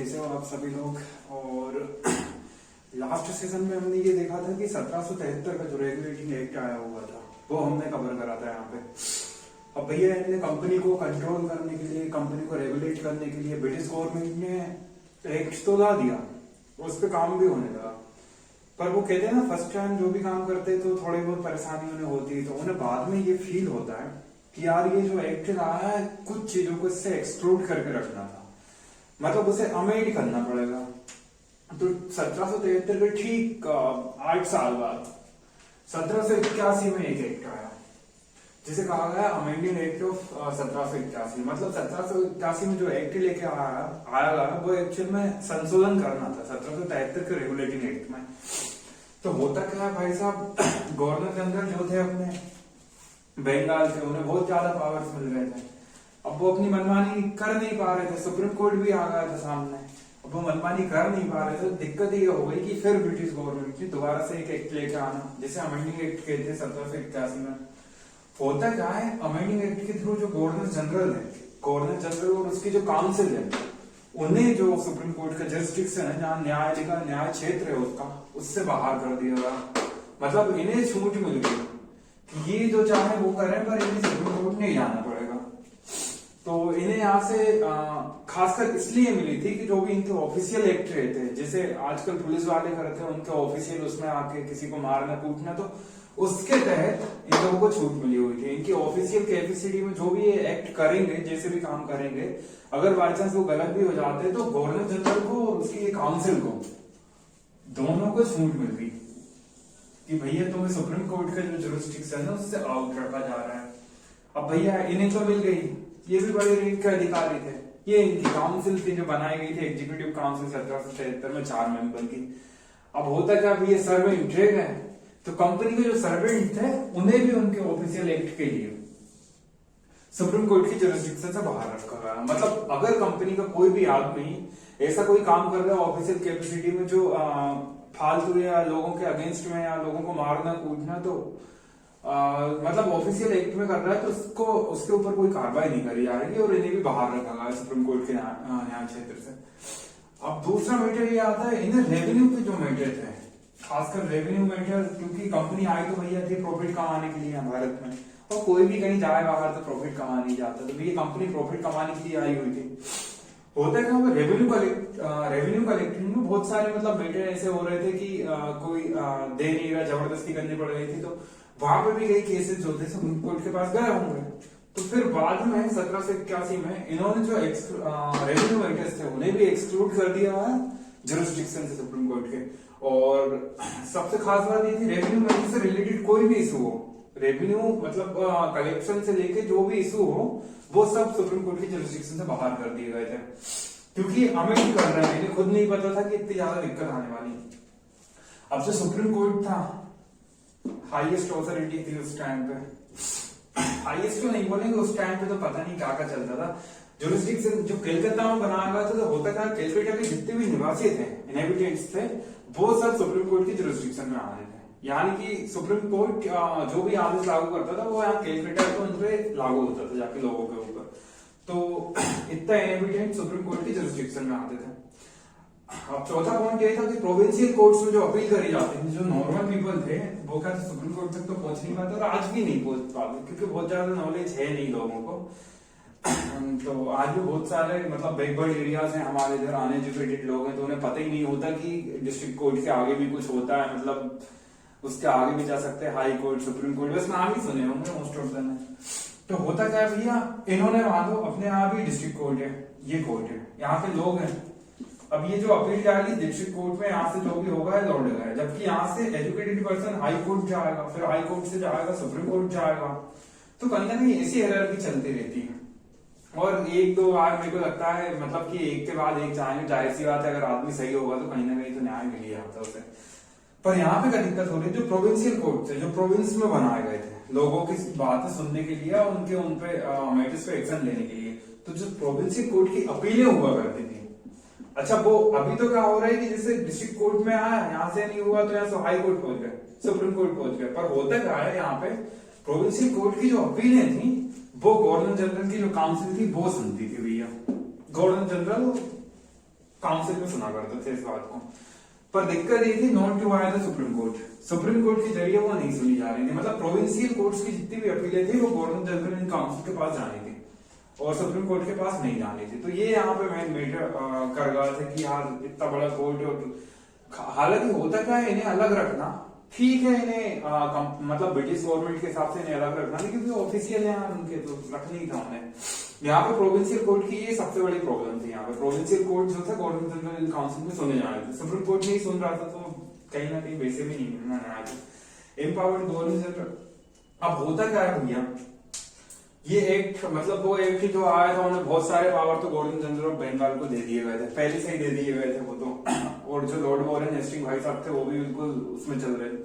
कैसे हो आप सभी लोग। और लास्ट सीजन में हमने ये देखा था कि 1773 का जो रेगुलेटिंग एक्ट आया हुआ था वो हमने कवर करा था यहाँ पे। अब भैया इन्होंने कंपनी को कंट्रोल करने के लिए, कंपनी को रेगुलेट करने के लिए ब्रिटिश गवर्नमेंट ने एक्ट तो ला दिया, उस पर काम भी होने लगा। पर वो कहते हैं ना, फर्स्ट टाइम जो भी काम करते तो थोड़ी बहुत परेशानी उन्हें होती है, तो उन्हें बाद में ये फील होता है कि यार ये जो एक्ट आया है कुछ चीजों को इससे एक्सक्लूड करके रखना था, मतलब उसे अमेंड करना पड़ेगा। तो 1773 के ठीक 8 साल बाद 1781 में एक एक्ट आया जिसे कहा गया अमेंडिंग एक्ट ऑफ 1781। मतलब 1781 में जो एक्ट लेके आया वो एक्चुअल में संशोधन करना था 1773 के रेगुलेटिंग एक्ट में। तो होता क्या है भाई साहब, गवर्नर जनरल जो थे अपने बंगाल के, उन्हें बहुत ज्यादा पावर्स मिल गए थे। अब वो अपनी मनमानी कर नहीं पा रहे थे, सुप्रीम कोर्ट भी आ गया था सामने, अब वो मनमानी कर नहीं पा रहे थे। दिक्कत ये हो गई कि फिर ब्रिटिश गवर्नमेंट ने दोबारा से एक एक्ट लेके आना जिसे अमेंडिंग एक्ट कहते हैं 1781 में। होता क्या है, अमेंडिंग एक्ट के थ्रू जो गवर्नर जनरल है, गवर्नर जनरल और उसकी जो काउंसिल है, उन्हें जो सुप्रीम कोर्ट का जस्टिक्शन है, जहाँ न्यायालय न्याय क्षेत्र है उसका, उससे बाहर कर दिया गया। मतलब इन्हें छूट मिल गई कि ये जो चाहे वो करें, पर इन्हें सुप्रीम कोर्ट नहीं जाना पड़ेगा। तो इन्हें यहाँ से खासकर इसलिए मिली थी कि जो भी इनके ऑफिशियल एक्ट रहते हैं, जैसे आजकल पुलिस वाले करते हैं उनके ऑफिशियल, उसमें आके किसी को मारना कूटना, तो उसके तहत इन लोगों को छूट मिली हुई थी। इनकी ऑफिशियल कैपेसिटी में जो भी ये एक्ट करेंगे, जैसे भी काम करेंगे, अगर बाई चांस वो गलत भी हो जाते हैं तो गवर्नर जनरल को और उसकी काउंसिल को दोनों को छूट मिल गई कि भैया तुम्हें सुप्रीम कोर्ट का जो जुरिस्डिक्शन है उससे आउट रखा जा रहा है। अब भैया इन्हें तो मिल गई, ये भी बड़े रेंक के अधिकारी थे, ये इनकी काउंसिल थी जो बनाई गई थी, एग्जीक्यूटिव काउंसिल 1773 में 4 मेंबर की। अब होता क्या, ये सर्वेंट है, तो कंपनी के जो सर्वेंट थे उन्हें भी उनके ऑफिशियल एक्ट के लिए सुप्रीम कोर्ट की जुरिस्डिक्शन से बाहर रखा गया। मतलब अगर कंपनी का कोई भी आदमी ऐसा कोई काम कर रहा है ऑफिशियल कैपेसिटी में जो फालतू या लोगों के अगेंस्ट में या लोगों को मारना कूटना, तो मतलब ऑफिशियल एक्ट में कर रहा है, तो उसको उसके ऊपर कोई कार्रवाई नहीं करी जा रही और इन्हें भी बाहर रखा गया सुप्रीम कोर्ट के न्याय क्षेत्र से। अब दूसरा मैटर ये आता है, इन्हें रेवेन्यू के जो मैटर थे, खासकर रेवेन्यू मैटर, क्योंकि कंपनी आई तो भैया थी प्रॉफिट कमाने के लिए भारत में, और कोई भी कहीं जाए बाहर तो प्रॉफिट कमाने ही जाता, तो ये कंपनी प्रॉफिट कमाने के लिए आई हुई थी। होता क्या, रेवेन्यू कलेक्टिंग में बहुत सारे मतलब मैटर ऐसे हो रहे थे कि कोई दे नहीं रहा, जबरदस्ती करनी पड़ रही थी, तो वहां पे भी कई केसेस जो थे सुप्रीम कोर्ट के पास गए होंगे। तो फिर बाद में 1781 में इन्होंने जो रेवेन्यू मैटर्स थे उन्हें भी एक्सक्लूड कर दिया है जुरिस्डिक्शन से सुप्रीम कोर्ट के। और सबसे खास बात ये थी, रेवेन्यू मैटर से रिलेटेड कोई भी इशू हो, रेवेन्यू मतलब कलेक्शन से लेके जो भी इशू हो, वो सब सुप्रीम कोर्ट की जुरिस्डिक्शन से बाहर कर दिए गए थे, क्योंकि अमेंड कर रहे हैं, इन्हें खुद नहीं पता था कि इतनी ज्यादा दिक्कत आने वाली। अब जो सुप्रीम कोर्ट था, हाईएस्ट ऑथोरिटी थी उस टाइम पे, हाईएस्ट तो नहीं बोलेंगे, उस टाइम पे तो पता नहीं क्या क्या चलता था। जुरिस्डिक्शन जो कलकत्ता में बनाया गया था, तो होता था कलकत्ता के जितने भी निवासी थे, इनहेबिटेंट्स थे, वो सब सुप्रीम कोर्ट की जुरिस्डिक्शन में आ रहे थे। यानी कि सुप्रीम कोर्ट जो भी आदेश लागू करता था वो यहाँ कलकत्ता को उन पे लागू होता था जाके लोगों के ऊपर। तो इतना इनहेबिटेंट सुप्रीम कोर्ट की जुरिस्डिक्शन में आते थे। अब चौथा पॉइंट ये था कि प्रोविंशियल कोर्ट्स में जो अपील करी जाती थी, जो नॉर्मल पीपल थे वो क्या सुप्रीम कोर्ट तक तो पहुंच नहीं पाते, और आज भी नहीं पहुंच पाते, क्योंकि बहुत ज्यादा नॉलेज है नहीं लोगों को। तो आज भी बहुत सारे मतलब बैकवर्ड एरियाज हैं हमारे इधर, अनएजुकेटेड लोग हैं, तो उन्हें पता ही नहीं होता कि डिस्ट्रिक्ट कोर्ट के आगे भी कुछ होता है, मतलब उसके आगे भी जा सकते हैं, हाई कोर्ट, सुप्रीम कोर्ट, बस नाम ही सुने होंगे मोस्ट ऑफ देम। तो होता क्या है भैया, इन्होंने मान लो अपने यहाँ भी डिस्ट्रिक्ट कोर्ट है, ये कोर्ट है, यहाँ के लोग हैं, अब ये जो अपील जाएगी डिस्ट्रिक्ट कोर्ट में, यहाँ से जो भी होगा लौटेगा, जबकि यहाँ से एजुकेटेड पर्सन हाई कोर्ट जाएगा, फिर हाई कोर्ट से जाएगा सुप्रीम कोर्ट जाएगा, तो कहीं ना कहीं ऐसी हायरार्की चलती रहती है। और एक दो बार मेरे को लगता है मतलब कि एक के बाद एक जाएंगे, जाहिर सी बात है, अगर आदमी सही होगा तो कहीं ना कहीं तो न्याय मिल ही जाता है उसे। पर यहाँ पे क्या दिक्कत हो रही है, जो प्रोविंशियल कोर्ट थे, जो प्रोविंस में बनाए गए थे लोगों की बातें सुनने के लिए, उनके उन पे मैटर्स पे एक्शन लेने के लिए, तो जो प्रोविंशियल कोर्ट की अपीलें हुआ करती थी, अच्छा वो अभी तो क्या हो रहा है कि जैसे डिस्ट्रिक्ट कोर्ट में आया, यहाँ से नहीं हुआ तो यहाँ से हाई कोर्ट पहुंच गए, सुप्रीम कोर्ट पहुंच गए। पर होता क्या है, यहाँ पे प्रोविंशियल कोर्ट की जो अपीलें थी वो गवर्नर जनरल की जो काउंसिल थी वो सुनती थी भैया। गवर्नर जनरल काउंसिल में सुना करते थे इस बात को। पर दिक्कत ये थी, नोट क्यों आया था सुप्रीम कोर्ट, सुप्रीम कोर्ट के जरिए वो नहीं सुनी जा रही थी। मतलब प्रोविंशियल कोर्ट्स की जितनी भी अपीलें थी वो गवर्नमेंट जनरल काउंसिल के पास जानी थी और सुप्रीम कोर्ट के पास नहीं जानी थी। तो ये यहाँ पे मेन मेजर कर गया था कि यार इतना बड़ा कोर्ट, और हालांकि होता क्या है, इन्हें अलग रखना ठीक है, इन्हें मतलब ब्रिटिश गवर्नमेंट के हिसाब से इन्हें अलग रखना, लेकिन क्योंकि ऑफिशियल है यार उनके, तो रखना ही था उन्हें। यहाँ पे प्रोविंशियल कोर्ट की ये सबसे बड़ी प्रॉब्लम थी। यहाँ पे प्रोविंशियल कोर्ट जो था गवर्नमेंट जनरल काउंसिल में सुने जाने थे, सुप्रीम कोर्ट नहीं सुन रहा था, तो कहीं ना कहीं वैसे भी नहीं मिलना एम्पावर्ड गवर्नमेंट जनरल। अब होता क्या है भैया, ये एक्ट मतलब वो एक्ट जो आया था उन्हें बहुत सारे पावर तो गवर्नर जनरल ऑफ बंगाल को दे दिए गए थे, पहले से ही दे दिए गए थे वो तो। और जो लॉर्ड वॉरेन हेस्टिंग भाई साहब थे वो भी बिल्कुल उसमें चल रहे थे।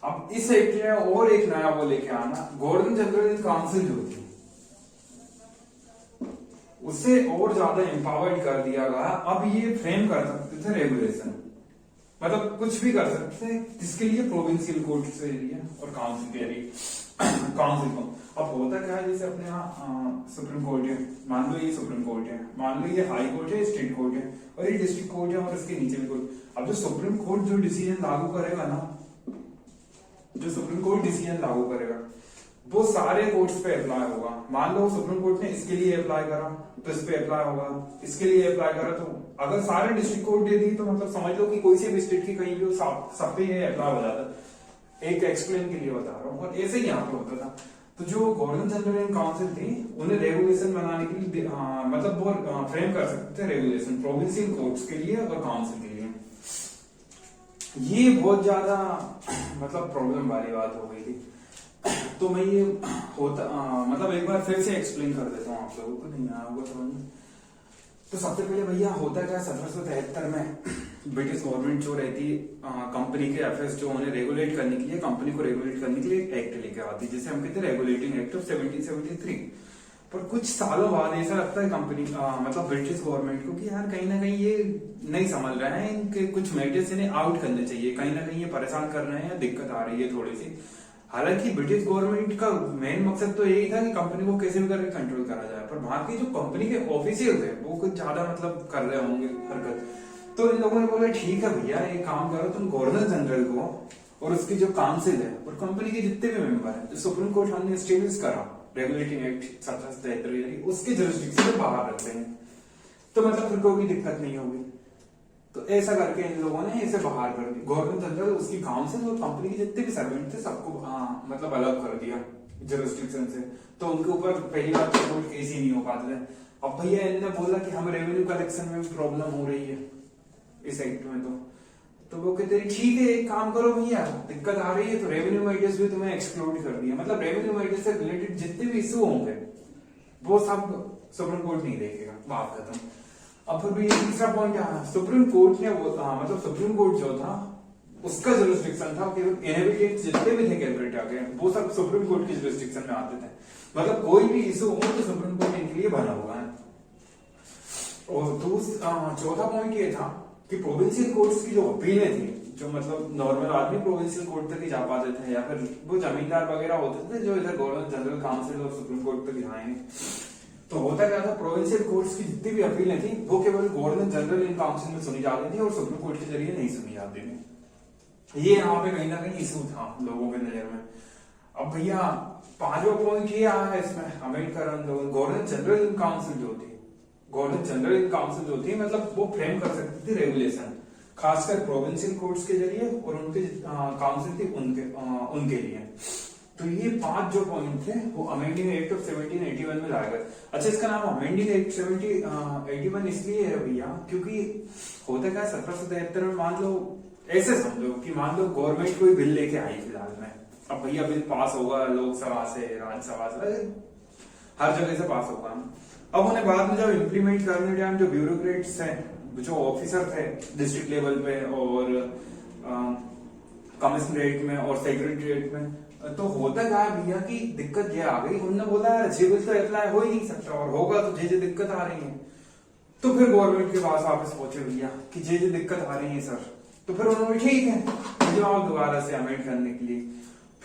अब इस एक्ट में और एक नया वो लेके आना, गवर्नर जनरल काउंसिल जो थी उसे और ज्यादा एम्पावर्ड कर दिया गया। अब ये फ्रेम कर सकते थे रेगुलेशन, मतलब कुछ भी कर सकते थे, जिसके लिए प्रोविंशियल कोर्ट से और काउंसिल के जरिए काउंसिल को। अब होता क्या है, जैसे अपने यहाँ सुप्रीम कोर्ट है, मान लो ये सुप्रीम कोर्ट है, मान लो ये हाई कोर्ट है, स्टेट कोर्ट है, और ये डिस्ट्रिक्ट कोर्ट है, और इसके नीचे भी कोर्ट। अब जो सुप्रीम कोर्ट जो डिसीजन लागू करेगा ना, जो सुप्रीम कोर्ट डिसीजन लागू करेगा वो सारे कोर्ट्स पे अप्लाई होगा। मान लो सुप्रीम कोर्ट ने इसके लिए अप्लाई करा तो इस पे अप्लाई होगा, इसके लिए अप्लाई करा तो अगर सारे डिस्ट्रिक्ट कोर्ट दे दी तो मतलब समझ लो कि कोई से भी स्टेट की कहीं भी सब पे ये अप्लाई हो जाता। एक एक्सप्लेन के लिए बता रहा हूँ, और ऐसे ही यहाँ पे होता था। तो जो गवर्नर जनरल काउंसिल थी उन्हें रेगुलेशन बनाने के लिए मतलब वो फ्रेम कर सकते थे रेगुलेशन प्रोविंशियल कोर्ट्स के लिए और काउंसिल के लिए। ये बहुत ज्यादा मतलब प्रॉब्लम वाली बात हो गई थी। तो मैं ये होता मतलब एक बार फिर से एक्सप्लेन कर देता हूँ आप लोगों को, नहीं आया होगा समझ में। तो सबसे पहले भैया होता क्या, 1773 में ब्रिटिश गवर्नमेंट जो रहती कंपनी के अफेयर्स जो उन्हें रेगुलेट करने के लिए, कंपनी को रेगुलेट करने के लिए एक एक्ट लेके आती है, जिसे हम कहते हैं रेगुलेटिंग एक्ट ऑफ 1773। पर कुछ सालों बाद ऐसा लगता है कंपनी मतलब ब्रिटिश गवर्नमेंट को कि यार कहीं ना कहीं ये नहीं समझ रहे हैं, इनके कुछ मैटर्स इन्हें आउट करने चाहिए, कहीं ना कहीं ये परेशान कर रहे हैं, दिक्कत आ रही है थोड़ी सी। हालांकि ब्रिटिश गवर्नमेंट का मेन मकसद तो यही था कि कंपनी को कैसे भी करके कंट्रोल करा जाए, पर वहां के जो कंपनी के ऑफिशियल थे वो कुछ ज्यादा मतलब कर रहे होंगे हरकत। तो इन लोगों ने बोला ठीक है भैया एक काम करो, तुम गवर्नर जनरल को और उसकी जो काउंसिल है और कंपनी के जितने भी मेंबर हैं, जो सुप्रीम कोर्ट हमने स्टेब्लिश करा रेगुलेटिंग एक्ट 1773 उसके जुरिस्डिक्शन से बाहर रखते हैं, तो मतलब फिर कोई दिक्कत नहीं होगी। तो ऐसा करके इन लोगों ने इसे बाहर कर दिया, गवर्नर जनरल उसकी काउंसिल और कंपनी के जितने भी सर्वेंट थे सबको मतलब अलग कर दिया जुरिस्डिक्शन से। तो उनके ऊपर पहली बार कोर्ट केस ही नहीं हो पाते थे। अब भैया इन्होंने बोला कि हमें रेवेन्यू कलेक्शन में भी प्रॉब्लम हो रही है इस एक्ट में, तो वो कहते हैं ठीक है एक काम करो भैया, दिक्कत आ रही है तो रेवेन्यू मैटर्स भी तुम्हें एक्सक्लूड कर दिया, मतलब रेवेन्यू मैटर्स से रिलेटेड जितने भी इशू होंगे वो सब सुप्रीम कोर्ट नहीं देखेगा, बात खत्म। अब फिर भी तीसरा पॉइंट आया, सुप्रीम कोर्ट ने वो मतलब सुप्रीम कोर्ट जो था उसका जुरिस्डिक्शन था केवल इनहेबिटेंट्स जितने भी थे कैलकाटा के वो सब सुप्रीम कोर्ट की जुरिस्डिक्शन में आते थे, मतलब कोई भी इशू हो तो सुप्रीम कोर्ट इनके लिए बना हुआ है। और चौथा पॉइंट ये था कि प्रोविंशियल कोर्ट्स की जो अपीलें थी, जो मतलब नॉर्मल आदमी प्रोविंशियल कोर्ट तक ही जा पाते थे या फिर वो जमींदार वगैरह होते थे जो इधर गवर्नर जनरल काउंसिल और सुप्रीम कोर्ट तक जाएंगे, तो होता क्या था प्रोविंशियल कोर्ट्स की जितनी भी अपीलें थी वो केवल गवर्नर जनरल इन काउंसिल में सुनी जाती थी और सुप्रीम कोर्ट के जरिए नहीं सुनी जाती थी। ये यहाँ पे कहीं ना कहीं इशू था लोगों के नजर में। अब भैया पांचवा पॉइंट ये आया है इसमें Ambedkar governor general in council जो थी, गवर्नर जनरल इन काउंसिल जो थी मतलब वो फ्रेम कर सकती थी रेगुलेशन, खासकर प्रोविंशियल कोर्ट्स के जरिए और उनके काउंसिल थी उनके लिए। तो ये पांच जो पॉइंट थे वो अमेंडिंग एक्ट ऑफ 1781 में लाया गया। अच्छा इसका नाम अमेंडिंग एक्ट 1781 इसलिए है भैया क्योंकि होता क्या 1773 में मान लो ऐसे समझो कि मान लो गवर्नमेंट कोई बिल लेके आई फिलहाल में, अब भैया बिल पास होगा लोकसभा से राज्यसभा से हर जगह से पास होगा, अब उन्हें बाद में जब इम्प्लीमेंट करने टाइम जो ब्यूरोक्रेट्स हैं जो ऑफिसर थे डिस्ट्रिक्ट लेवल पे और कमिश्नरेट में और सेक्रेटरीट में, तो होता क्या है भैया की दिक्कत ये आ गई, उन्होंने बोला जे बिल तो अप्लाई हो ही नहीं सकता और होगा तो जे दिक्कत आ रही है, तो फिर गवर्नमेंट के पास वापस पहुंचे भैया कि जे दिक्कत आ रही है सर, तो फिर उन्होंने ठीक है जाओ दोबारा से अमेंड करने के लिए।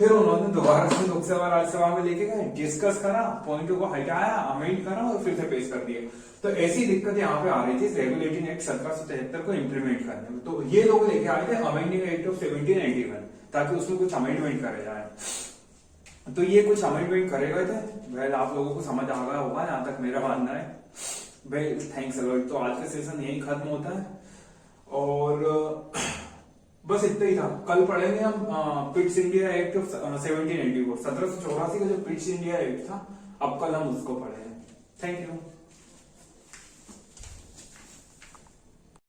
फिर उन्होंने दोबारा से लोकसभा राज्यसभा में लेके गए, डिस्कस करा, पॉइंटों को हटाया, अमेंड करा और फिर से पेश कर दिया। तो ऐसी दिक्कत यहाँ पे आ रही थी रेगुलेटिंग एक्ट 1773 को इम्प्लीमेंट करने में। तो ये लोग लेके आए थे अमेंडिंग एक्ट ऑफ 1791 ताकि उसमें कुछ अमेंडमेंट करे जाए। तो ये कुछ अमेंडमेंट करे गए थे। वेल आप लोगों को समझ आ गया होगा, यहाँ तक मेरा मानना है। भाई थैंक्स अलॉट। तो आज का सेशन यही खत्म होता है और बस इतना ही था। कल पढ़ेंगे हम पिट्स इंडिया एक्ट ऑफ 1784, 1784 का जो पिट्स इंडिया एक्ट था, अब कल हम उसको पढ़ेंगे। Thank you.